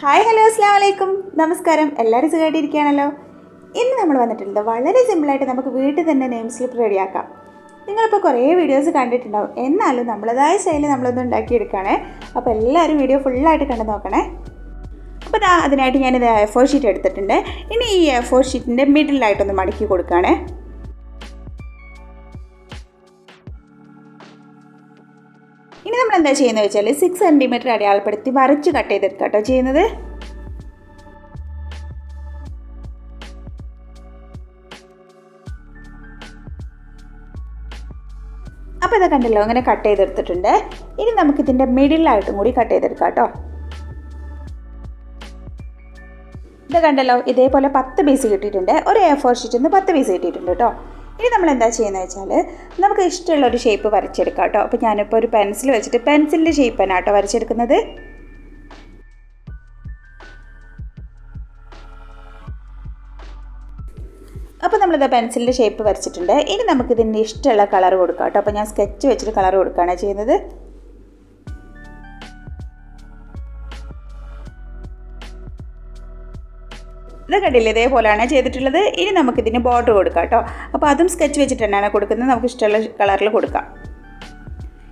Hi hello അസ്സലാമു അലൈക്കും നമസ്കാരം. എല്ലാവരും സുഖമായിട്ടിരിക്കുകയാണല്ലോ. ഇന്ന് നമ്മൾ വന്നിട്ടുണ്ട് വളരെ സിമ്പിളായിട്ട് നമുക്ക് വീട്ടിൽ തന്നെ നെയിം സ്ലിപ്പ് റെഡിയാക്കാം. നിങ്ങളിപ്പോൾ കുറേ വീഡിയോസ് കണ്ടിട്ടുണ്ടാവും, എന്നാലും നമ്മളതായ സ്റ്റൈലിൽ നമ്മളൊന്ന് ഉണ്ടാക്കിയെടുക്കുകയാണേ. അപ്പോൾ എല്ലാവരും വീഡിയോ ഫുള്ളായിട്ട് കണ്ടു നോക്കണേ. അപ്പോൾ അതിനായിട്ട് ഞാനിത് A4 ഷീറ്റ് എടുത്തിട്ടുണ്ട്. ഇനി ഈ A4 ഷീറ്റിൻ്റെ മിഡിലായിട്ടൊന്ന് മടക്കി കൊടുക്കുകയാണേ. ഇനി നമ്മൾ എന്താ ചെയ്യുന്നത് വെച്ചാൽ 6 സെൻറ്റിമീറ്റർ അടയാളപ്പെടുത്തി വരച്ച് കട്ട് ചെയ്തെടുക്കാം കേട്ടോ ചെയ്യുന്നത്. അപ്പോൾ ഇത് കണ്ടല്ലോ, അങ്ങനെ കട്ട് ചെയ്തെടുത്തിട്ടുണ്ട്. ഇനി നമുക്കിതിൻ്റെ മിഡിലായിട്ടും കൂടി കട്ട് ചെയ്തെടുക്കാം കേട്ടോ. ഇത് കണ്ടല്ലോ, ഇതേപോലെ 10 പീസ് കിട്ടിയിട്ടുണ്ട്. ഒരു A4 ഷീറ്റിൽ നിന്ന് 10 പീസ് കിട്ടിയിട്ടുണ്ട് കേട്ടോ. ഇനി നമ്മൾ എന്താ ചെയ്യുന്നത് വെച്ചാൽ നമുക്ക് ഇഷ്ടമുള്ളൊരു ഷേപ്പ് വരച്ചെടുക്കാം കേട്ടോ. അപ്പോൾ ഞാനിപ്പോൾ ഒരു പെൻസിൽ വെച്ചിട്ട് പെൻസിലിൻ്റെ ഷേപ്പ് തന്നെ കേട്ടോ വരച്ചെടുക്കുന്നത്. അപ്പോൾ നമ്മളിത് പെൻസിലിൻ്റെ ഷേപ്പ് വരച്ചിട്ടുണ്ട്. ഇനി നമുക്കിതിൻ്റെ ഇഷ്ടമുള്ള കളർ കൊടുക്കാം കേട്ടോ. അപ്പോൾ ഞാൻ സ്കെച്ച് വെച്ചിട്ട് കളർ കൊടുക്കുകയാണ് ചെയ്യുന്നത്. ഇത് കണ്ടില്ലേ, ഇതേപോലെയാണ് ചെയ്തിട്ടുള്ളത്. ഇനി നമുക്കിതിന് ബോർഡർ കൊടുക്കാം കേട്ടോ. അപ്പോൾ അതും സ്കെച്ച് വെച്ചിട്ട് തന്നെയാണ് കൊടുക്കുന്നത്. നമുക്ക് ഇഷ്ടമുള്ള കളറിൽ കൊടുക്കാം.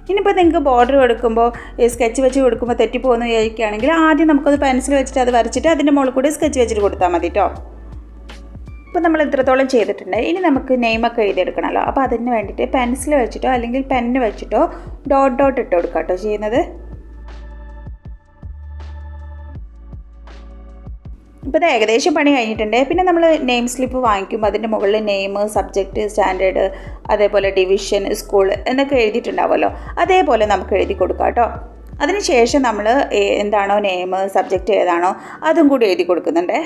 ഇനിയിപ്പോൾ നിങ്ങൾക്ക് ബോർഡർ കൊടുക്കുമ്പോൾ സ്കെച്ച് വെച്ച് കൊടുക്കുമ്പോൾ തെറ്റിപ്പോകുന്ന വിചാരിക്കുകയാണെങ്കിൽ ആദ്യം നമുക്കത് പെൻസിൽ വെച്ചിട്ട് അത് വരച്ചിട്ട് അതിൻ്റെ മുകളിൽ കൂടി സ്കെച്ച് വെച്ചിട്ട് കൊടുത്താൽ മതി കേട്ടോ. ഇപ്പോൾ നമ്മൾ ഇത്രത്തോളം ചെയ്തിട്ടുണ്ട്. ഇനി നമുക്ക് നെയിമൊക്കെ എഴുതിയെടുക്കണമല്ലോ. അപ്പോൾ അതിന് വേണ്ടിയിട്ട് പെൻസിൽ വെച്ചിട്ടോ അല്ലെങ്കിൽ പെന്ന് വെച്ചിട്ടോ ഡോട്ട് ഡോട്ട് ഇട്ട് കൊടുക്കാം കേട്ടോ ചെയ്യുന്നത്. ഇപ്പോൾ ഇത് ഏകദേശം പണി കഴിഞ്ഞിട്ടുണ്ട്. പിന്നെ നമ്മൾ നെയിം സ്ലിപ്പ് വാങ്ങിക്കുമ്പോൾ അതിൻ്റെ മുകളിൽ നെയിം, സബ്ജക്റ്റ്, സ്റ്റാൻഡേർഡ്, അതേപോലെ ഡിവിഷൻ, സ്കൂൾ എന്നൊക്കെ എഴുതിയിട്ടുണ്ടാവുമല്ലോ. അതേപോലെ നമുക്ക് എഴുതി കൊടുക്കാം കേട്ടോ. അതിനുശേഷം നമ്മൾ എന്താണോ നെയിം, സബ്ജക്റ്റ് ഏതാണോ അതും കൂടി എഴുതി കൊടുക്കുന്നുണ്ട്.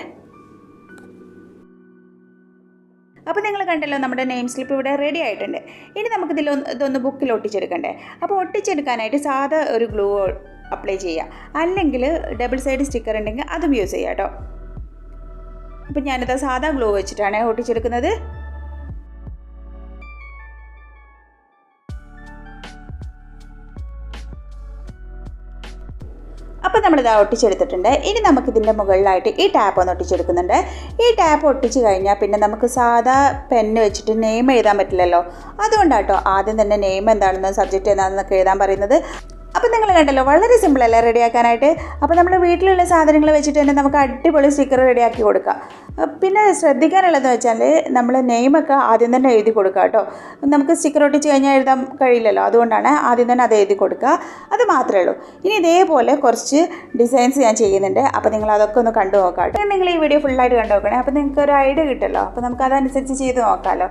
അപ്പോൾ നിങ്ങൾ കണ്ടല്ലോ, നമ്മുടെ നെയിം സ്ലിപ്പ് ഇവിടെ റെഡി ആയിട്ടുണ്ട്. ഇനി ഇതൊന്ന് ബുക്കിൽ ഒട്ടിച്ചെടുക്കണ്ടേ. അപ്പോൾ ഒട്ടിച്ചെടുക്കാനായിട്ട് സാധാ ഒരു ഗ്ലൂ അപ്ലൈ ചെയ്യുക, അല്ലെങ്കിൽ ഡബിൾ സൈഡ് സ്റ്റിക്കർ ഉണ്ടെങ്കിൽ അതും യൂസ് ചെയ്യാം കേട്ടോ. അപ്പോൾ ഞാനിത് സാധാ ഗ്ലൂ വെച്ചിട്ടാണ് ഒട്ടിച്ചെടുക്കുന്നത്. അപ്പോൾ നമ്മളിത് ഒട്ടിച്ചെടുത്തിട്ടുണ്ട്. ഇനി നമുക്കിതിൻ്റെ മുകളിലായിട്ട് ഈ ടാപ്പ് ഒന്ന് ഒട്ടിച്ചെടുക്കുന്നുണ്ട്. ഈ ടാപ്പ് ഒട്ടിച്ച് കഴിഞ്ഞാൽ പിന്നെ നമുക്ക് സാധാ പെന്ന് വെച്ചിട്ട് നെയിം എഴുതാൻ പറ്റില്ലല്ലോ. അതുകൊണ്ടാട്ടോ ആദ്യം തന്നെ നെയിം എന്താണെന്ന്, സബ്ജക്റ്റ് എന്താണെന്നൊക്കെ എഴുതാൻ പറയുന്നത്. അപ്പോൾ നിങ്ങൾ കണ്ടല്ലോ, വളരെ സിമ്പിളല്ലേ റെഡിയാക്കാനായിട്ട്. അപ്പോൾ നമ്മൾ വീട്ടിലുള്ള സാധനങ്ങൾ വെച്ചിട്ട് തന്നെ നമുക്ക് അടിപൊളി സ്റ്റിക്കർ റെഡിയാക്കി കൊടുക്കാം. പിന്നെ ശ്രദ്ധിക്കാനുള്ളതെന്ന് വെച്ചാൽ നമ്മൾ നെയിമൊക്കെ ആദ്യം തന്നെ എഴുതി കൊടുക്കുക കേട്ടോ. നമുക്ക് സ്റ്റിക്കർ ഒട്ടിച്ച് കഴിഞ്ഞാൽ എഴുതാൻ കഴിയില്ലല്ലോ, അതുകൊണ്ടാണ് ആദ്യം തന്നെ അത് എഴുതി കൊടുക്കുക. അത് മാത്രമേ ഉള്ളൂ. ഇനി ഇതേപോലെ കുറച്ച് ഡിസൈൻസ് ഞാൻ ചെയ്യുന്നുണ്ട്. അപ്പോൾ നിങ്ങൾ അതൊക്കെ ഒന്ന് കണ്ടു നോക്കാം കേട്ടോ. നിങ്ങൾ ഈ വീഡിയോ ഫുള്ളായിട്ട് കണ്ടു നോക്കണേ. അപ്പോൾ നിങ്ങൾക്ക് ഒരു ഐഡിയ കിട്ടുമല്ലോ. അപ്പോൾ നമുക്ക് അതനുസരിച്ച് ചെയ്ത് നോക്കാമല്ലോ.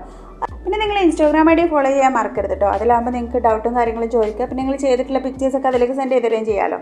പിന്നെ നിങ്ങൾ Instagram ID ഫോളോ ചെയ്യാൻ മറക്കരുത് കേട്ടോ. അതിലാകുമ്പോൾ നിങ്ങൾക്ക് ഡൗട്ടും കാര്യങ്ങളും ചോദിക്കുക. അപ്പോൾ നിങ്ങൾ ചെയ്തിട്ടുള്ള പിക്ചേഴ്സൊക്കെ അതിലേക്ക് സെൻഡ് ചെയ്ത് തരുകയും ചെയ്യാമല്ലോ.